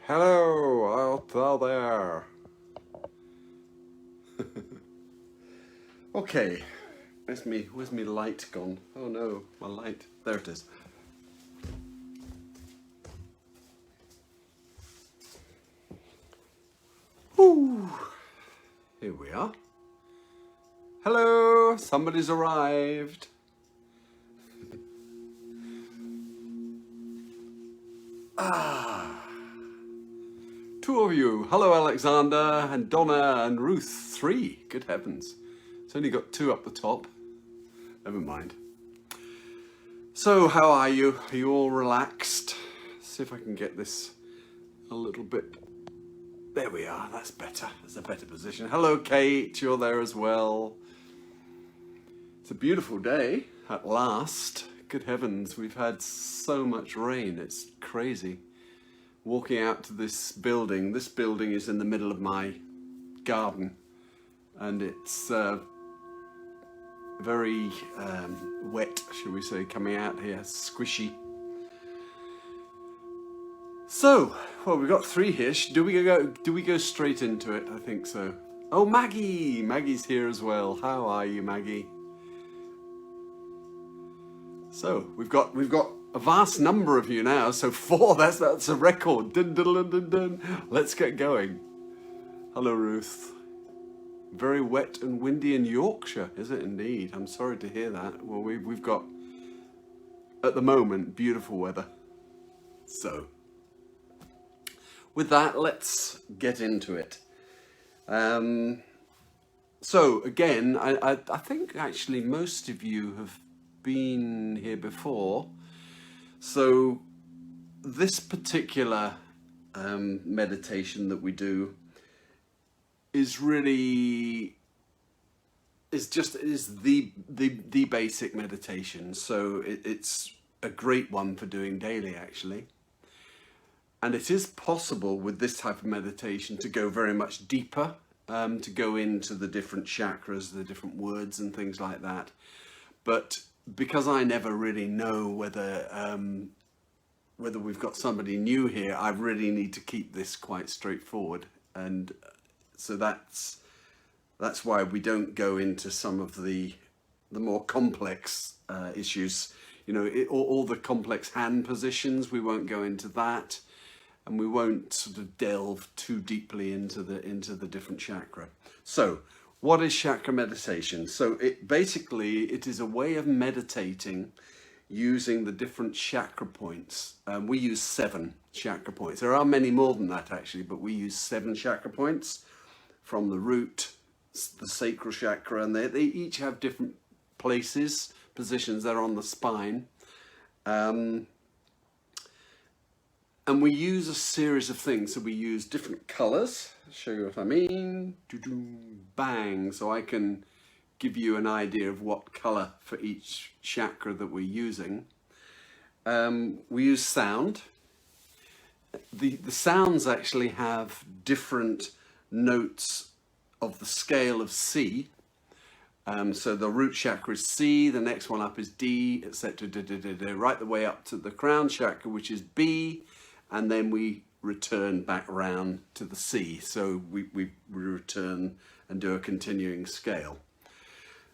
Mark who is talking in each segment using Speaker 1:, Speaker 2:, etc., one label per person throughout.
Speaker 1: Hello out there. Okay, where's me light gone? Oh no, my light. There it is. Woo. Here we are. Hello, somebody's arrived. Two of you. Hello, Alexander and Donna and Ruth. Three. Good heavens. It's only got two up the top. Never mind. So, how are you? Are you all relaxed? See if I can get this a little bit. There we are. That's better. That's a better position. Hello, Kate. You're there as well. It's a beautiful day at last. Good heavens. We've had so much rain. It's crazy. Walking out to this building. This building is in the middle of my garden, and it's very wet, shall we say, coming out here, squishy. So, well, we've got three here. Do we go straight into it? I think so. Oh, Maggie! Maggie's here as well. How are you, Maggie? So we've got a vast number of you now. So four. That's a record. Dun, dun, dun, dun, dun. Let's get going. Hello, Ruth. Very wet and windy in Yorkshire, is it indeed? I'm sorry to hear that. Well, we've got at the moment beautiful weather. So with that, let's get into it. So again, I think actually most of you have been here before. So this particular meditation that we do is really is the basic meditation. So it's a great one for doing daily, actually. And it is possible with this type of meditation to go very much deeper, to go into the different chakras, the different words and things like that. But because I never really know whether we've got somebody new here, I really need to keep this quite straightforward. And so that's why we don't go into some of the more complex issues. You know, all the complex hand positions, we won't go into that. And we won't sort of delve too deeply into the different chakra. So, what is chakra meditation? So, it is a way of meditating using the different chakra points. We use 7 chakra points. There are many more than that actually, but we use 7 chakra points from the root, the sacral chakra, and they each have different positions. They're on the spine. And we use a series of things. So we use different colors. I'll show you what I mean. Bang. So I can give you an idea of what color for each chakra that we're using. We use sound. The sounds actually have different notes of the scale of C. So the root chakra is C, the next one up is D, etc. Right the way up to the crown chakra, which is B. And then we return back round to the C. So we return and do a continuing scale.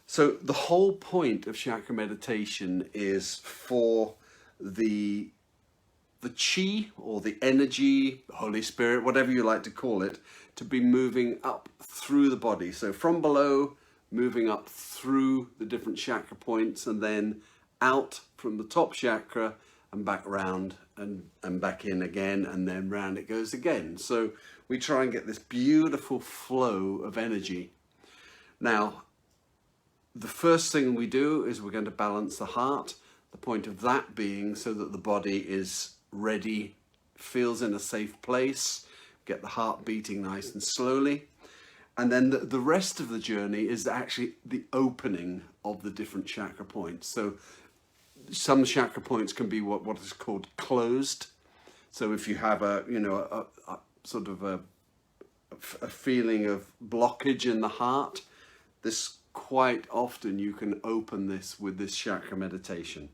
Speaker 1: So the whole point of chakra meditation is for the chi or the energy, Holy Spirit, whatever you like to call it, to be moving up through the body. So from below, moving up through the different chakra points and then out from the top chakra and back round and back in again, and then round it goes again. So we try and get this beautiful flow of energy. Now, the first thing we do is we're going to balance the heart. The point of that being so that the body is ready, feels in a safe place, get the heart beating nice and slowly. And then the rest of the journey is actually the opening of the different chakra points. So some chakra points can be what is called closed. So if you have a sort of a feeling of blockage in the heart, this quite often you can open this with this chakra meditation.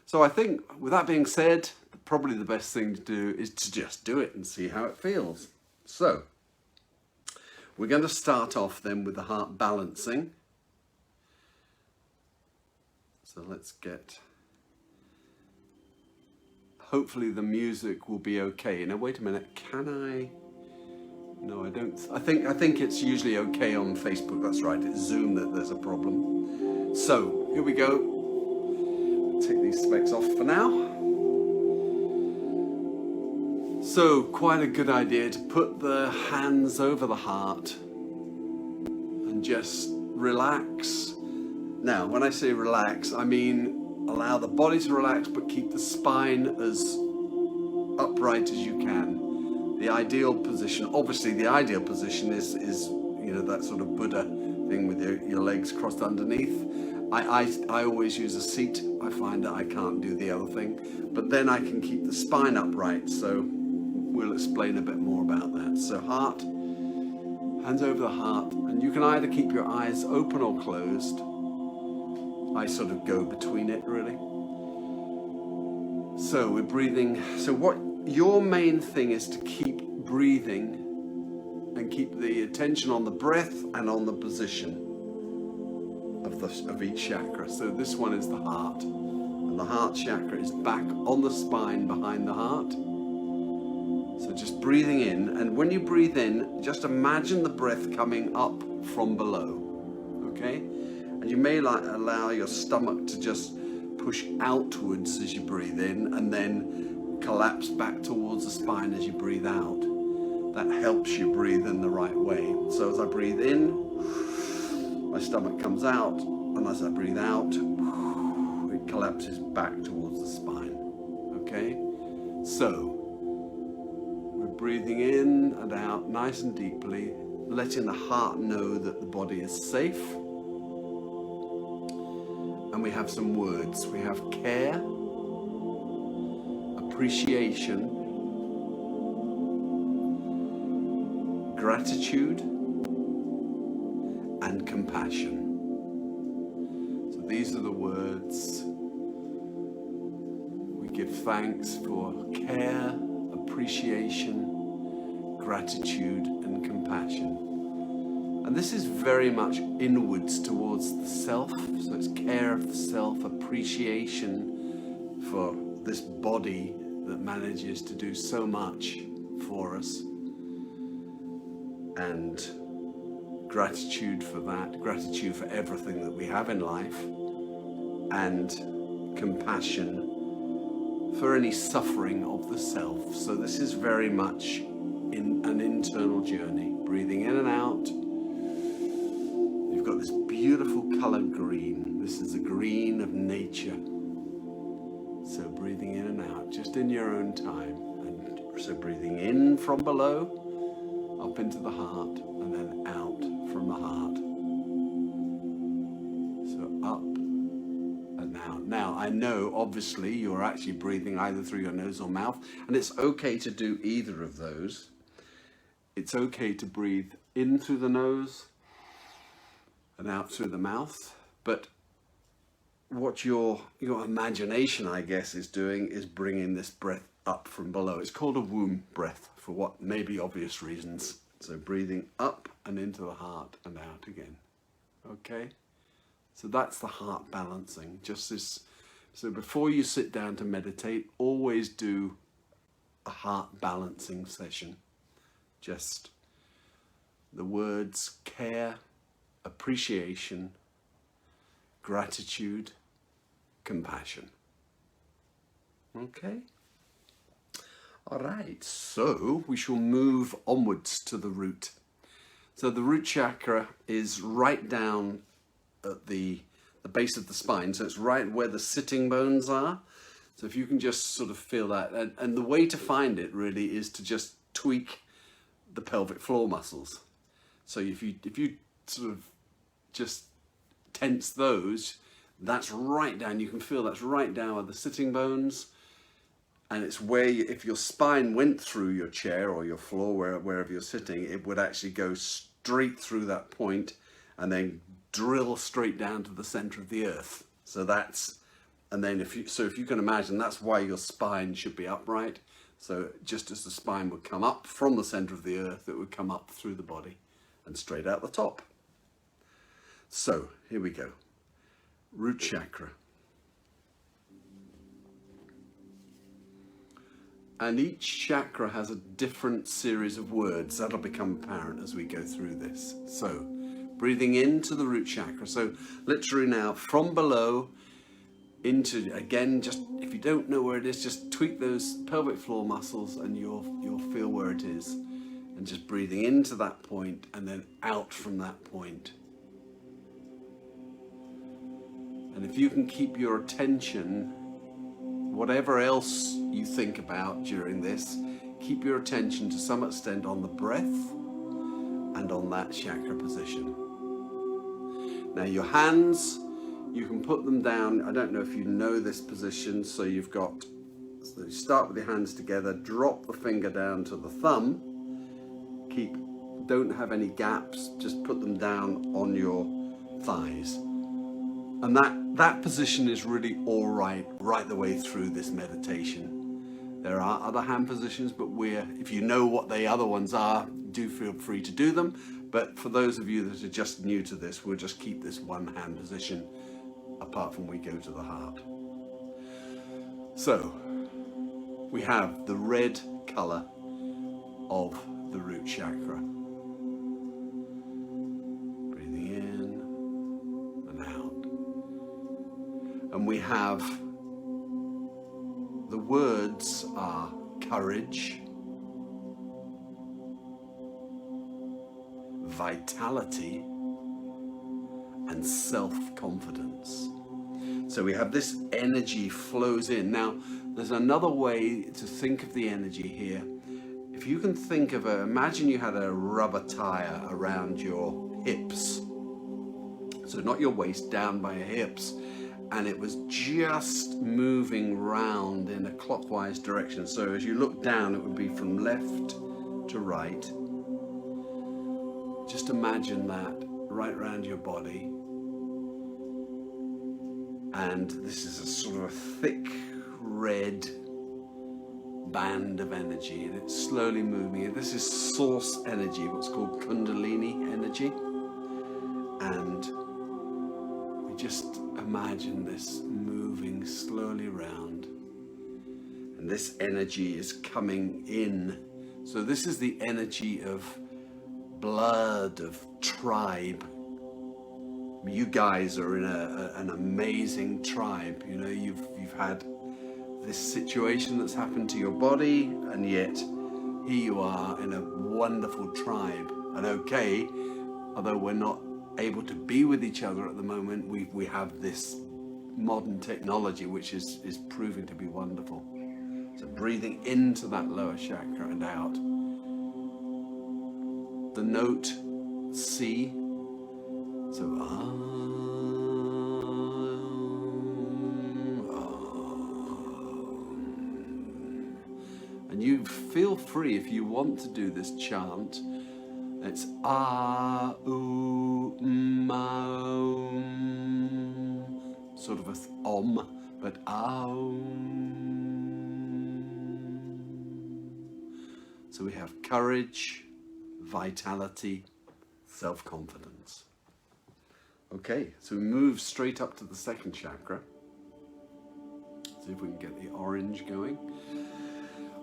Speaker 1: So I think with that being said, probably the best thing to do is to just do it and see how it feels. So we're going to start off then with the heart balancing. So let's get, hopefully the music will be okay. Now wait a minute, can I? No, I don't. I think it's usually okay on Facebook. That's right, it's Zoom that there's a problem. So here we go. Take these specs off for now. So quite a good idea to put the hands over the heart and just relax. Now, when I say relax, I mean allow the body to relax, but keep the spine as upright as you can. The ideal position, obviously the ideal position is you know, that sort of Buddha thing with your legs crossed underneath. I always use a seat. I find that I can't do the other thing, but then I can keep the spine upright. So we'll explain a bit more about that. So heart, hands over the heart, and you can either keep your eyes open or closed. I sort of go between it really. So we're breathing. So what your main thing is to keep breathing and keep the attention on the breath and on the position of each chakra. So this one is the heart, and the heart chakra is back on the spine behind the heart. So just breathing in, and when you breathe in, just imagine the breath coming up from below, okay? And you may allow your stomach to just push outwards as you breathe in, and then collapse back towards the spine as you breathe out. That helps you breathe in the right way. So as I breathe in, my stomach comes out, and as I breathe out, it collapses back towards the spine, okay? So, we're breathing in and out nice and deeply, letting the heart know that the body is safe. And we have some words. We have care, appreciation, gratitude, and compassion. So these are the words. We give thanks for care, appreciation, gratitude, and compassion. And this is very much inwards towards the self. So it's care of the self, appreciation for this body that manages to do so much for us, and gratitude for that, gratitude for everything that we have in life, and compassion for any suffering of the self. So this is very much in an internal journey, breathing in and out. You've got this beautiful color green. This is the green of nature. So breathing in and out, just in your own time. And so breathing in from below, up into the heart, and then out from the heart. So up and out. Now, I know obviously you're actually breathing either through your nose or mouth, and it's okay to do either of those. It's okay to breathe in through the nose and out through the mouth, but what your imagination, I guess, is doing is bringing this breath up from below. It's called a womb breath for what may be obvious reasons. So breathing up and into the heart and out again. Okay? So that's the heart balancing. Just this. So before you sit down to meditate, always do a heart balancing session. Just the words care, appreciation, gratitude, compassion. Okay? All right, so we shall move onwards to the root. So the root chakra is right down at the base of the spine. So it's right where the sitting bones are. So if you can just sort of feel that. And the way to find it really is to just tweak the pelvic floor muscles. So if you sort of just tense those, that's right down. You can feel that's right down where the sitting bones. And it's where, if your spine went through your chair or your floor, wherever you're sitting, it would actually go straight through that point and then drill straight down to the center of the earth. So that's And then if you can imagine, that's why your spine should be upright. So just as the spine would come up from the center of the earth, it would come up through the body and straight out the top. So here we go. Root chakra. And each chakra has a different series of words. That'll become apparent as we go through this. So, breathing into the root chakra. So, literally now, from below into, again, just if you don't know where it is, just tweak those pelvic floor muscles and you'll feel where it is. And just breathing into that point and then out from that point. And if you can keep your attention, whatever else you think about during this, keep your attention to some extent on the breath and on that chakra position. Now your hands, you can put them down. I don't know if you know this position, so you start with your hands together, drop the finger down to the thumb, don't have any gaps, just put them down on your thighs. And that position is really all right the way through this meditation. There are other hand positions, but if you know what the other ones are, do feel free to do them. But for those of you that are just new to this, we'll just keep this one hand position apart from we go to the heart. So we have the red color of the root chakra. And we have, the words are courage, vitality, and self-confidence. So we have this energy flows in. Now, there's another way to think of the energy here. If you can think of imagine you had a rubber tire around your hips. So not your waist, down by your hips. And it was just moving round in a clockwise direction. So as you look down, it would be from left to right. Just imagine that right around your body. And this is a sort of a thick red band of energy, and it's slowly moving. This is source energy, what's called Kundalini energy. And we just imagine this moving slowly round, and this energy is coming in. So this is the energy of blood, of tribe. You guys are in an amazing tribe. You know, you've had this situation that's happened to your body, and yet here you are in a wonderful tribe. And okay, although we're not able to be with each other at the moment, we have this modern technology which is proving to be wonderful. So breathing into that lower chakra and out. The note C. So and you feel free if you want to do this chant. It's sort of a but So we have courage, vitality, self-confidence. Okay, so we move straight up to the second chakra. See if we can get the orange going.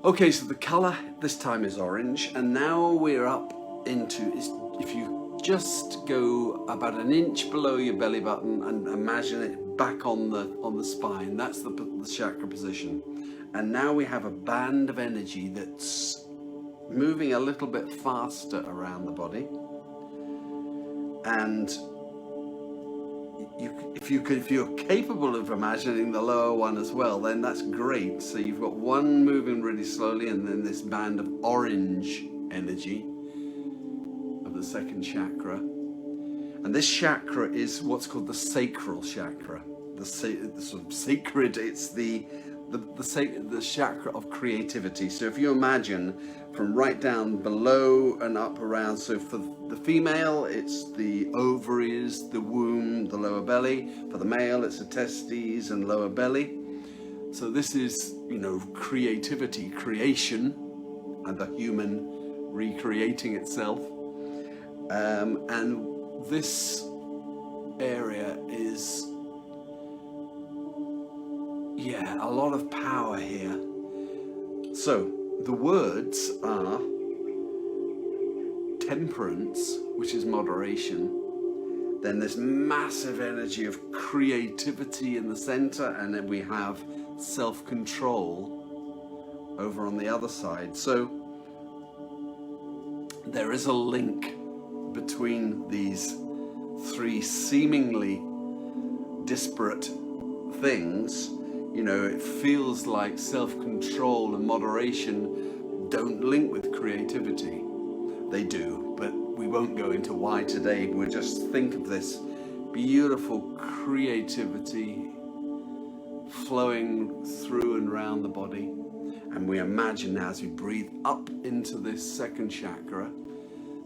Speaker 1: Okay, so the color this time is orange, and now we're up into, if you just go about an inch below your belly button and imagine it back on the spine, that's the chakra position. And now we have a band of energy that's moving a little bit faster around the body. And if you're capable of imagining the lower one as well, then that's great. So you've got one moving really slowly, and then this band of orange energy of the second chakra. And this chakra is what's called the sacral chakra. The sort of sacred, it's the the chakra of creativity. So if you imagine from right down below and up around, so for the female it's the ovaries, the womb, the lower belly. For the male it's the testes and lower belly. So this is, you know, creativity, creation, and the human recreating itself. And this area is, yeah, a lot of power here. So the words are temperance, which is moderation. Then there's massive energy of creativity in the center, and then we have self-control over on the other side. So there is a link between these three seemingly disparate things. You know, it feels like self-control and moderation don't link with creativity. They do, but we won't go into why today. We'll just think of this beautiful creativity flowing through and around the body. And we imagine now, as we breathe up into this second chakra,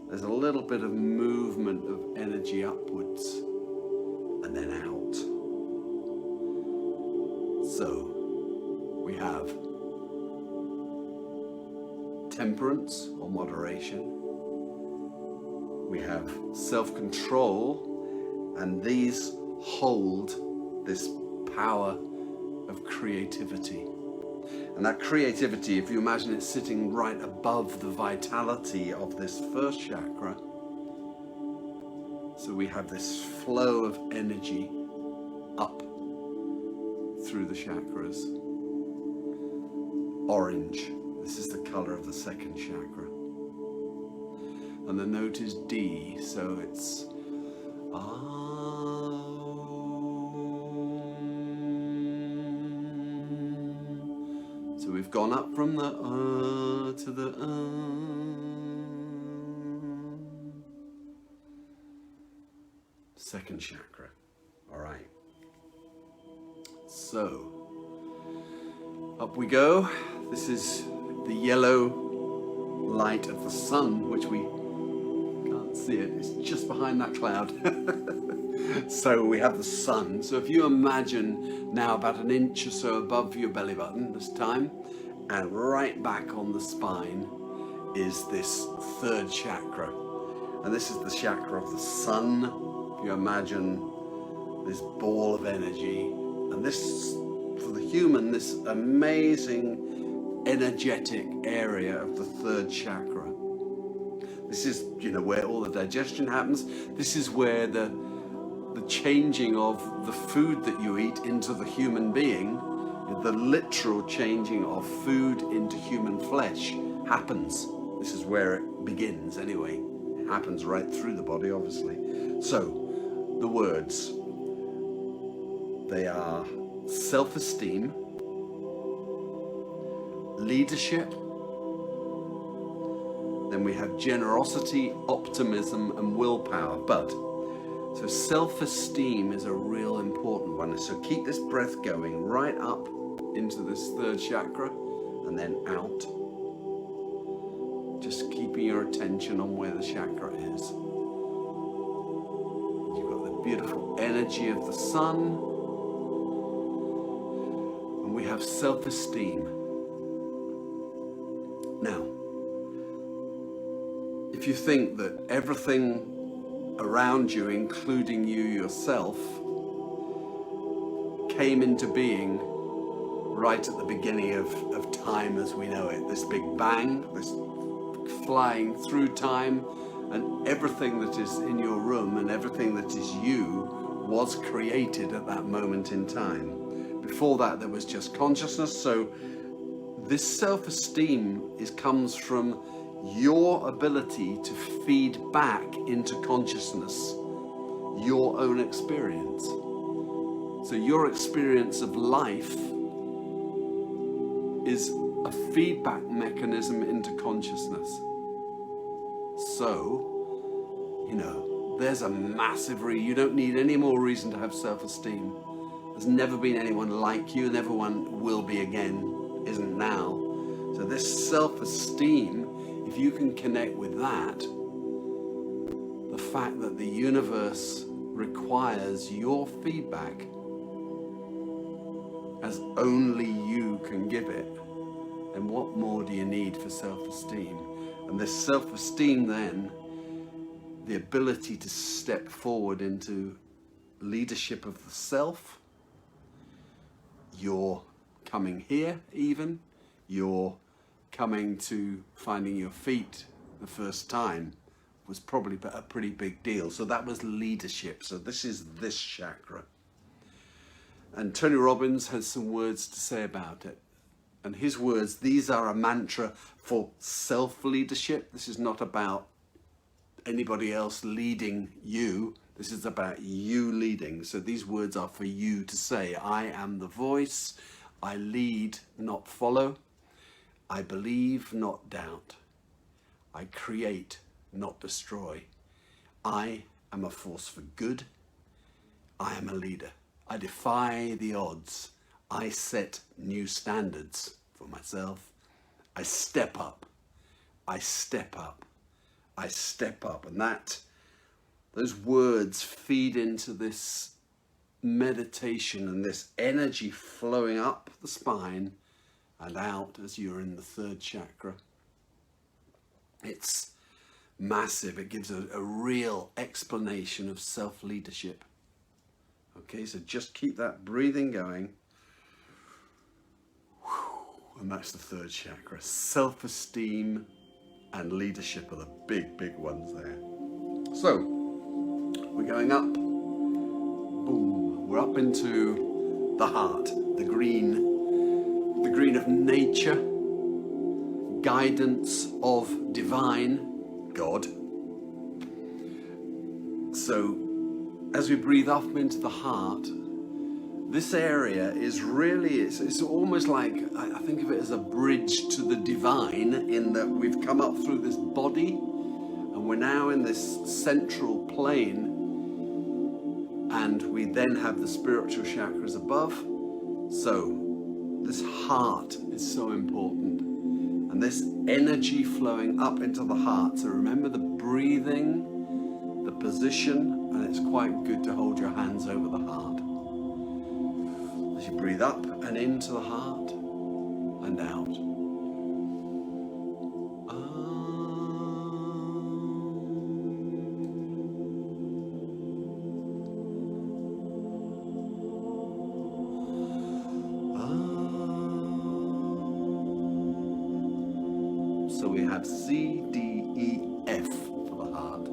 Speaker 1: there's a little bit of movement of energy upwards and then out. So we have temperance or moderation. We have self-control, and these hold this power of creativity. And that creativity, if you imagine it sitting right above the vitality of this first chakra, so we have this flow of energy up through the chakras. Orange, this is the color of the second chakra. And the note is D, so it's So we've gone up from the to the second chakra. All right. So up we go. This is the yellow light of the sun, which we can't see it. It's just behind that cloud. So we have the sun. So if you imagine now about an inch or so above your belly button this time, and right back on the spine is this third chakra. And this is the chakra of the sun. If you imagine this ball of energy, and this, for the human, this amazing energetic area of the third chakra. This is, you know, where all the digestion happens. This is where the changing of the food that you eat into the human being, the literal changing of food into human flesh happens. This is where it begins anyway. It happens right through the body, obviously. So, the words, they are self-esteem, leadership, then we have generosity, optimism, and willpower. But so self-esteem is a real important one. So keep this breath going right up into this third chakra and then out. Just keeping your attention on where the chakra is. You've got the beautiful energy of the sun. And we have self-esteem. Now, if you think that everything around you, including you yourself, came into being right at the beginning of time as we know it, this big bang, this flying through time, and everything that is in your room and everything that is you was created at that moment in time. Before that, there was just consciousness. So this self-esteem comes from your ability to feed back into consciousness your own experience. So your experience of life is a feedback mechanism into consciousness. So, you know, there's a massive you don't need any more reason to have self-esteem There's never been anyone like you, and everyone will be again, isn't now. So this self-esteem, if you can connect with that, the fact that the universe requires your feedback as only you can give it, then what more do you need for self-esteem? And this self-esteem then, the ability to step forward into leadership of the self, you're coming here even, you're coming to finding your feet the first time was probably a pretty big deal. So that was leadership. So this is this chakra. And Tony Robbins has some words to say about it. And his words, these are a mantra for self-leadership. This is not about anybody else leading you. This is about you leading. So these words are for you to say. I am the voice. I lead, not follow. I believe, not doubt. I create, not destroy. I am a force for good. I am a leader. I defy the odds. I set new standards for myself. I step up. I step up. I step up. And those words feed into this meditation and this energy flowing up the spine and out as you're in the third chakra. It's massive. It gives a real explanation of self-leadership. Okay, so just keep that breathing going. And that's the third chakra. Self-esteem and leadership are the big, big ones there. So, we're going up. Boom. We're up into the heart, the green of nature, guidance of divine God. So, as we breathe up into the heart, this area is really, it's almost like, I think of it as a bridge to the divine, in that we've come up through this body and we're now in this central plane, and we then have the spiritual chakras above. So this heart is so important, and this energy flowing up into the heart. So remember the breathing, the position, and it's quite good to hold your hands over the heart. As you breathe up and into the heart and out. So we have C, D, E, F for the heart.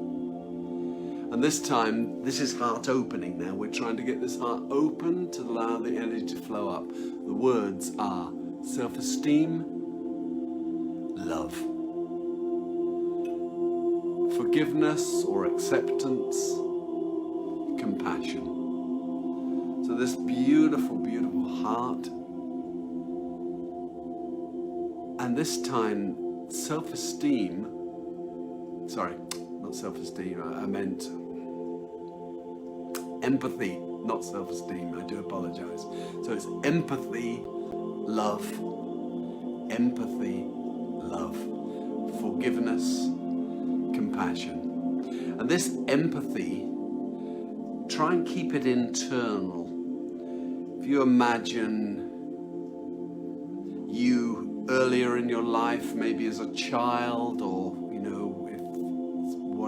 Speaker 1: And this time, this is heart opening now. We're trying to get this heart open to allow the energy to flow up. The words are self-esteem, love, forgiveness or acceptance, compassion. So this beautiful, beautiful heart. And this time, self-esteem, sorry, not self-esteem, I meant empathy, not self-esteem, I do apologize. So it's empathy, love, forgiveness, compassion. And this empathy, try and keep it internal. If you imagine you earlier in your life, maybe as a child, or if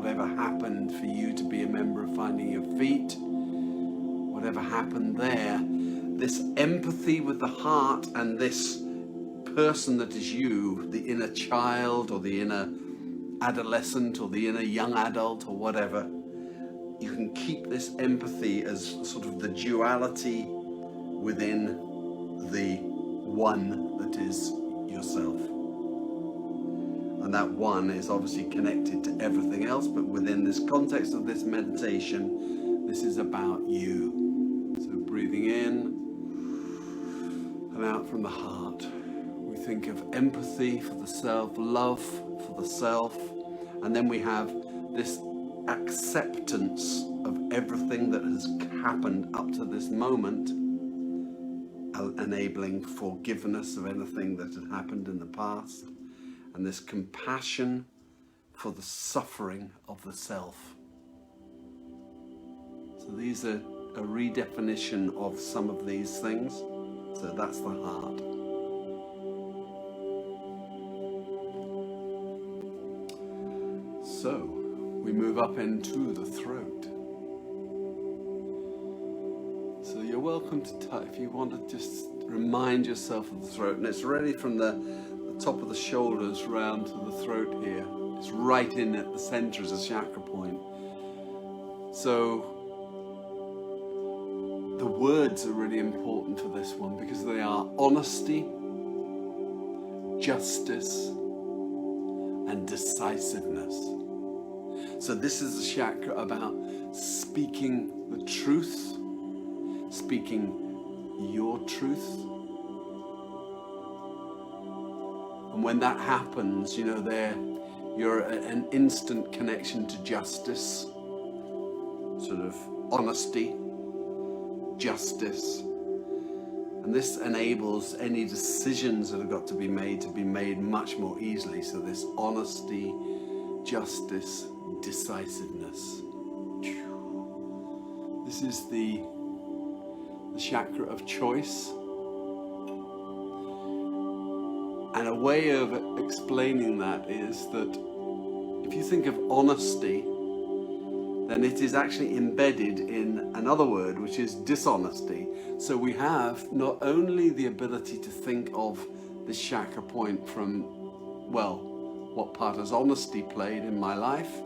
Speaker 1: whatever happened for you to be a member of Finding Your Feet, whatever happened there, this empathy with the heart and this person that is you, the inner child or the inner adolescent or the inner young adult or whatever, you can keep this empathy as sort of the duality within the one that is yourself. And that one is obviously connected to everything else, but within this context of this meditation, this is about you. So breathing in and out from the heart, we think of empathy for the self, love for the self, and then we have this acceptance of everything that has happened up to this moment, enabling forgiveness of anything that had happened in the past, and this compassion for the suffering of the self. So these are a redefinition of some of these things. So that's the heart. So we move up into the throat. So you're welcome to touch, if you want to just remind yourself of the throat, and it's really from the top of the shoulders round to the throat here. It's right in at the center as a chakra point. So the words are really important for this one because they are honesty, justice, and decisiveness. So this is a chakra about speaking the truth, speaking your truth. And when that happens, you know, you're an instant connection to justice, sort of honesty, justice. And this enables any decisions that have got to be made much more easily. So this honesty, justice, decisiveness. This is the chakra of choice. And a way of explaining that is that if you think of honesty, then it is actually embedded in another word, which is dishonesty. So we have not only the ability to think of the chakra point from, well, what part has honesty played in my life,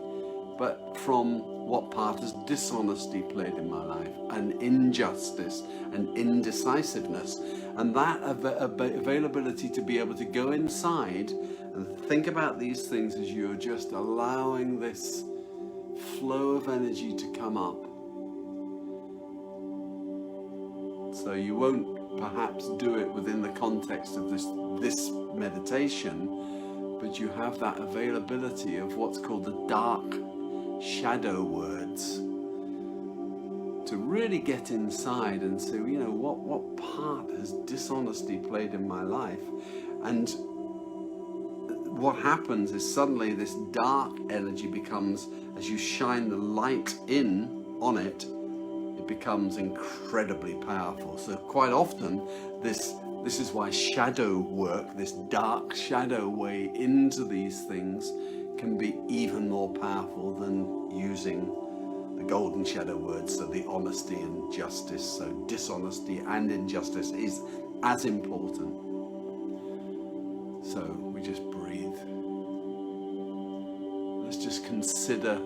Speaker 1: but from what part has dishonesty played in my life, and injustice and indecisiveness. And that availability to be able to go inside and think about these things as you're just allowing this flow of energy to come up. So you won't perhaps do it within the context of this meditation, but you have that availability of what's called the dark shadow words to really get inside and say, you know, what part has dishonesty played in my life? And what happens is suddenly this dark energy becomes, as you shine the light in on it, it becomes incredibly powerful. So quite often this is why shadow work, this dark shadow way into these things, can be even more powerful than using the golden shadow words, so the honesty and justice. So dishonesty and injustice is as important. So we just breathe. Let's just consider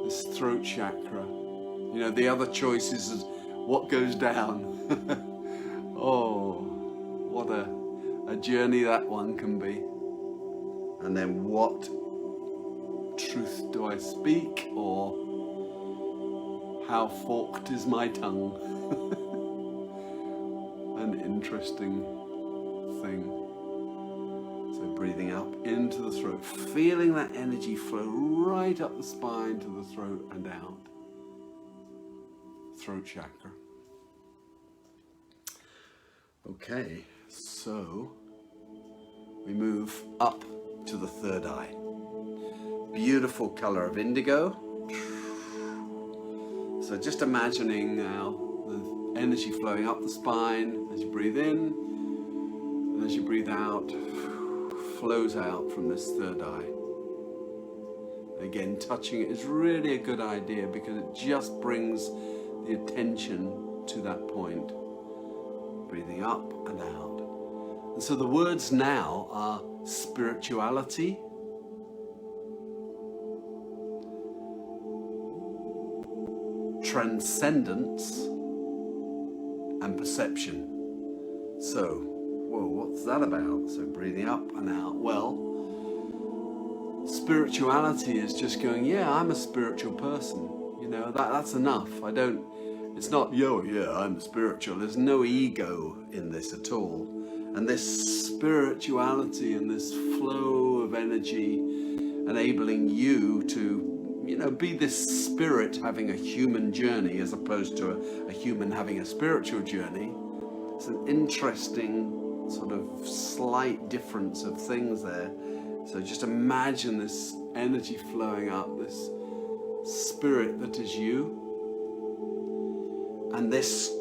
Speaker 1: this throat chakra. You know, the other choices is what goes down. Oh, what a journey that one can be. And then what truth do I speak, or how forked is my tongue? An interesting thing. So breathing up into the throat, feeling that energy flow right up the spine to the throat and out. Throat chakra. Okay, so we move up to the third eye. Beautiful color of indigo. So just imagining now the energy flowing up the spine as you breathe in, and as you breathe out, flows out from this third eye. Again, touching it is really a good idea because it just brings the attention to that point. Breathing up and out. And so the words now are spirituality, transcendence, and perception. So, whoa, what's that about? So breathing up and out. Well, spirituality is just going, yeah, I'm a spiritual person. You know, that's enough. It's not, yeah, I'm spiritual. There's no ego in this at all. And this spirituality and this flow of energy enabling you to, you know, be this spirit having a human journey as opposed to a human having a spiritual journey. It's an interesting sort of slight difference of things there. So just imagine this energy flowing up, this spirit that is you, and this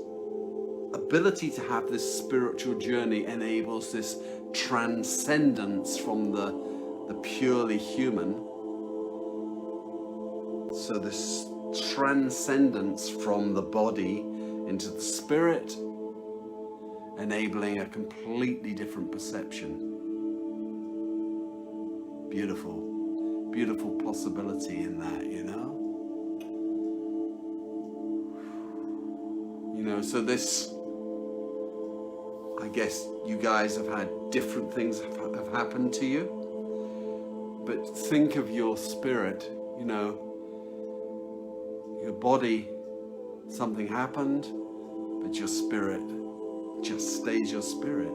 Speaker 1: ability to have this spiritual journey enables this transcendence from the purely human. So this transcendence from the body into the spirit, enabling a completely different perception. Beautiful, beautiful possibility in that, you know? You know, so this, I guess you guys have had different things have happened to you, but think of your spirit, you know, your body, something happened, but your spirit just stays your spirit.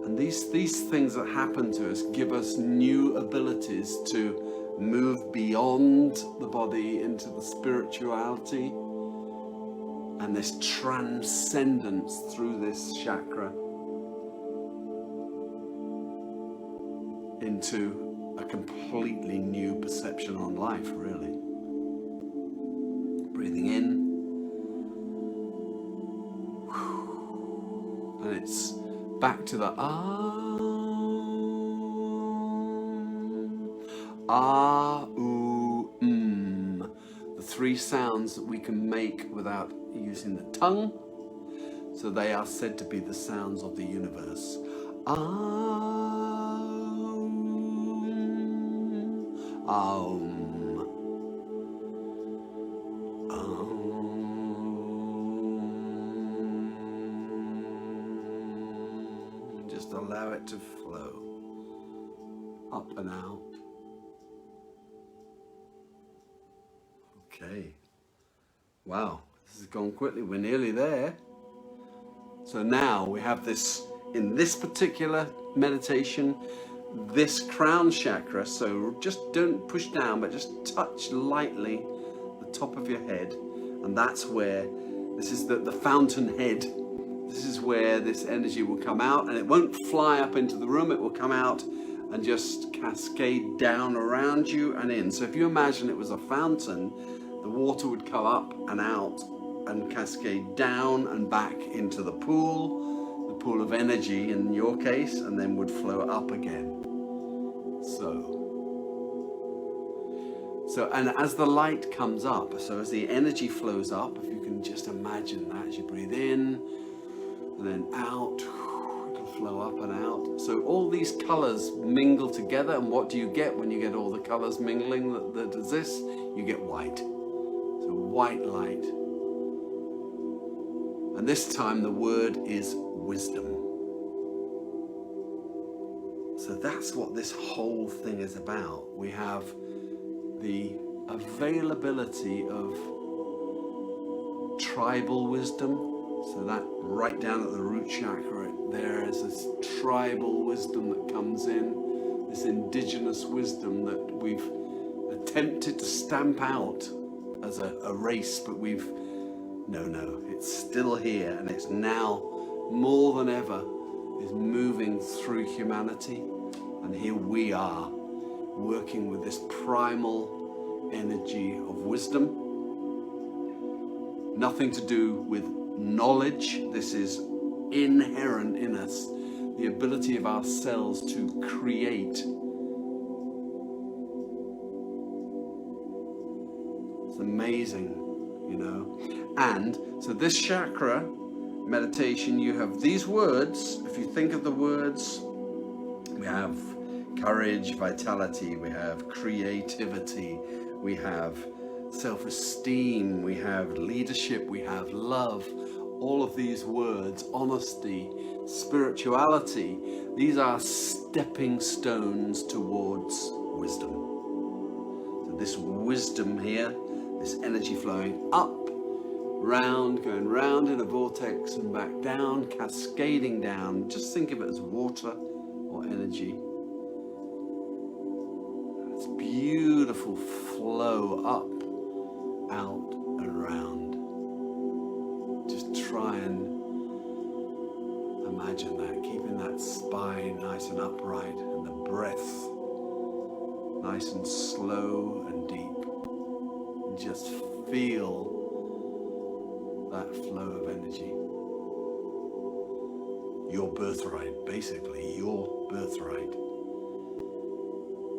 Speaker 1: And these things that happen to us give us new abilities to move beyond the body into the spirituality and this transcendence through this chakra into a completely new perception on life, really. Breathing in. And it's back to the the three sounds that we can make without using the tongue. So they are said to be the sounds of the universe. Just allow it to flow up and out. Okay. Wow, this has gone quickly. We're nearly there. So now we have this, in this particular meditation, this crown chakra. So just don't push down, but just touch lightly the top of your head. And that's where, this is the fountain head. This is where this energy will come out, and it won't fly up into the room. It will come out and just cascade down around you and in. So if you imagine it was a fountain, the water would come up and out and cascade down and back into the pool of energy in your case, and then would flow up again. So, and as the light comes up, so as the energy flows up, if you can just imagine that as you breathe in and then out, it'll flow up and out. So all these colors mingle together, and what do you get when you get all the colors mingling that exist? You get white. So white light. And this time the word is wisdom. So that's what this whole thing is about. We have the availability of tribal wisdom. So that right down at the root chakra, there is this tribal wisdom that comes in, this indigenous wisdom that we've attempted to stamp out as a race, but no, it's still here, and it's now more than ever is moving through humanity. And here we are working with this primal energy of wisdom. Nothing to do with knowledge. This is inherent in us, the ability of our cells to create. It's amazing, you know. And so this chakra meditation, you have these words. If you think of the words, we have courage, vitality, we have creativity, we have self-esteem, we have leadership, we have love. All of these words, honesty, spirituality, these are stepping stones towards wisdom. So this wisdom here, this energy flowing up, round, going round in a vortex and back down, cascading down. Just think of it as water or energy. It's beautiful flow up, out and around. Just try try and imagine that, keeping that spine nice and upright and the breath nice and slow and deep. And just feel that flow of energy. Your birthright, basically, your birthright.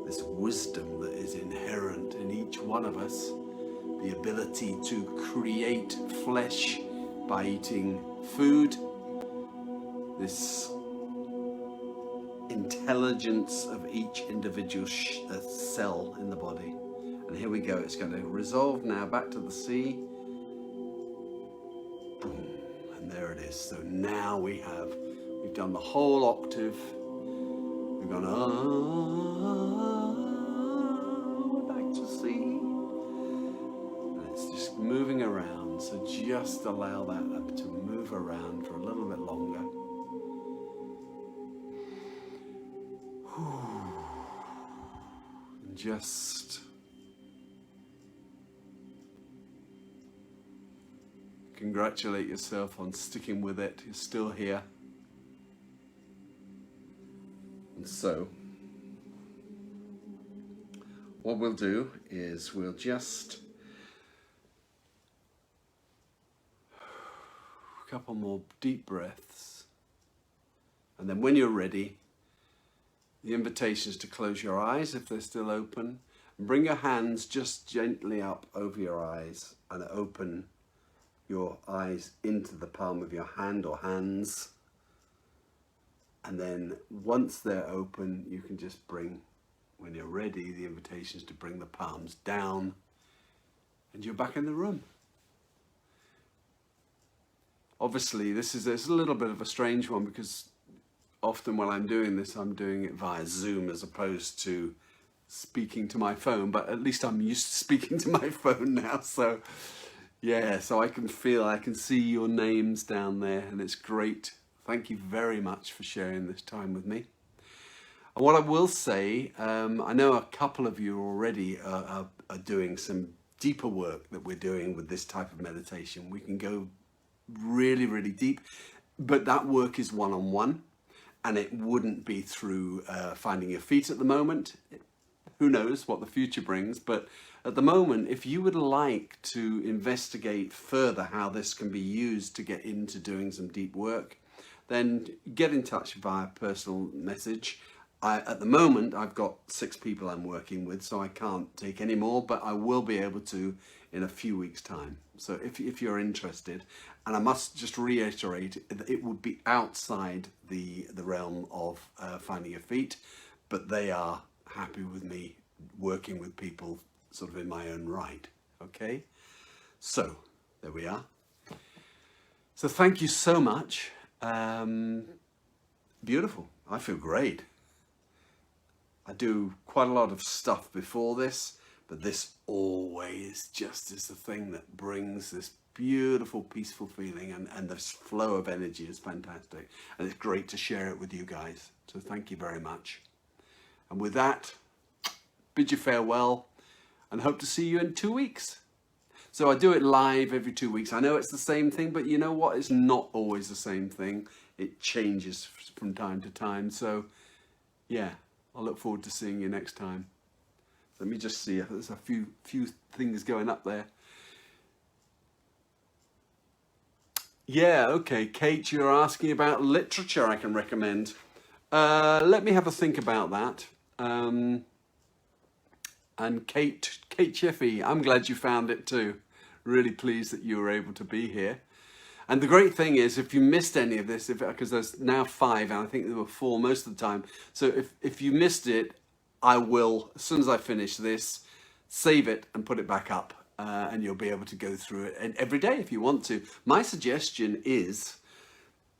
Speaker 1: This wisdom that is inherent in each one of us, the ability to create flesh by eating food, this intelligence of each individual cell in the body. And here we go, it's going to resolve now back to the sea. Boom, and there it is. So now we've done the whole octave. We've gone back to C, and it's just moving around. So just allow that up to move around for a little bit longer. And just congratulate yourself on sticking with it. You're still here. And so, what we'll do is we'll just a couple more deep breaths, and then when you're ready, the invitation is to close your eyes if they're still open, and bring your hands just gently up over your eyes and open your eyes into the palm of your hand or hands. And then once they're open, you can just bring, when you're ready, the invitation is to bring the palms down, and you're back in the room. Obviously, it's a little bit of a strange one, because often when I'm doing this, I'm doing it via Zoom as opposed to speaking to my phone, but at least I'm used to speaking to my phone now. So yeah, so I can see your names down there, and it's great. Thank you very much for sharing this time with me. And what I will say, I know a couple of you already are doing some deeper work that we're doing with this type of meditation. We can go really, really deep, but that work is one-on-one, and it wouldn't be through Finding Your Feet at the moment. Who knows what the future brings, but at the moment, if you would like to investigate further how this can be used to get into doing some deep work, then get in touch via personal message. At the moment, I've got 6 people I'm working with, so I can't take any more, but I will be able to in a few weeks' time. So if you're interested, and I must just reiterate, it would be outside the realm of Finding Your Feet, but they are happy with me working with people sort of in my own right. Okay, so there we are. So thank you so much. Beautiful. I feel great. I do quite a lot of stuff before this, but this always just is the thing that brings this beautiful, peaceful feeling, and this flow of energy is fantastic. And it's great to share it with you guys. So thank you very much. And with that, bid you farewell and hope to see you in 2 weeks. So I do it live every 2 weeks. I know it's the same thing, but you know what? It's not always the same thing. It changes from time to time. So yeah, I look forward to seeing you next time. Let me just see. There's a few things going up there. Yeah, okay. Kate, you're asking about literature I can recommend. Let me have a think about that. And Kate Chiffy, I'm glad you found it too. Really pleased that you were able to be here. And the great thing is, if you missed any of this, because there's now 5, and I think there were 4 most of the time. So if you missed it, I will, as soon as I finish this, save it and put it back up. And you'll be able to go through it every day if you want to. My suggestion is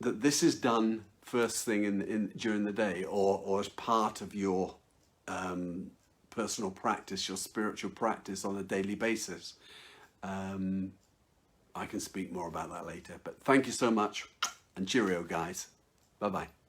Speaker 1: that this is done first thing during the day, or as part of your personal practice, your spiritual practice on a daily basis. I can speak more about that later, but thank you so much, and cheerio guys. Bye bye.